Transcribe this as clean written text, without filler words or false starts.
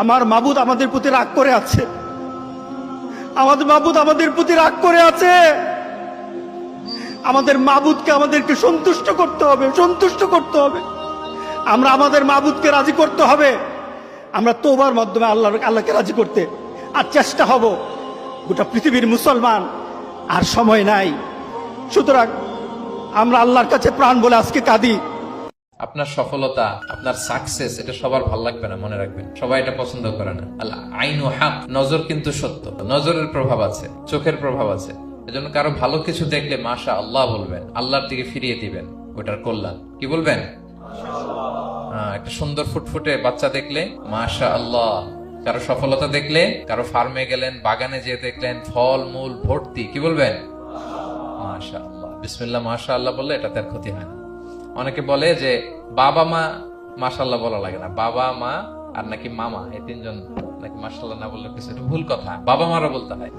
আমার মাবুদ আমাদের প্রতি রাগ করে আছে, আমাদের মাবুদ আমাদের প্রতি রাগ করে আছে। আমাদের মাবুদকে আমাদেরকে সন্তুষ্ট করতে হবে, সন্তুষ্ট করতে হবে। আমরা আমাদের মাবুদকে রাজি করতে হবে। আমরা তওবার মাধ্যমে আল্লাহকে রাজি করতে আর চেষ্টা হব। গোটা পৃথিবীর মুসলমান আর সময় নাই, সুতরাং আমরা আল্লাহর কাছে প্রাণ বলে আজকে কাঁদি। আপনার সফলতা, আপনার সাকসেস, এটা সবার ভালো লাগবে না, মনে রাখবেন। সবাই এটা পছন্দ করে না। আল্লাহ আইনু হক, নজর কিন্তু সত্য, নজরের প্রভাব আছে, চোখের প্রভাব আছে। এজন্য কারো ভালো কিছু দেখলে মাশা আল্লাহ বলবেন, আল্লাহর দিকে ফিরিয়ে দিবেন ওটার কল্যাণ। কি বলবেন? একটা সুন্দর ফুটফুটে বাচ্চা দেখলে মাশা আল্লাহ। কারো সফলতা দেখলে, কারো ফার্মে গেলেন, বাগানে যেয়ে দেখলেন ফল মূল ভর্তি, কি বলবেন? মাশা আল্লাহ, বিসমিল্লাহ মাশা আল্লাহ বললে এটাতে আর ক্ষতি হয় না। অনেকে বলে যে বাবা মা মাশাআল্লাহ বলা লাগে না, বাবা মা আর নাকি মামা, এই তিনজন নাকি মাশাআল্লাহ না বললে কিছু, এটা ভুল কথা। বাবা মারা বলতে হয়।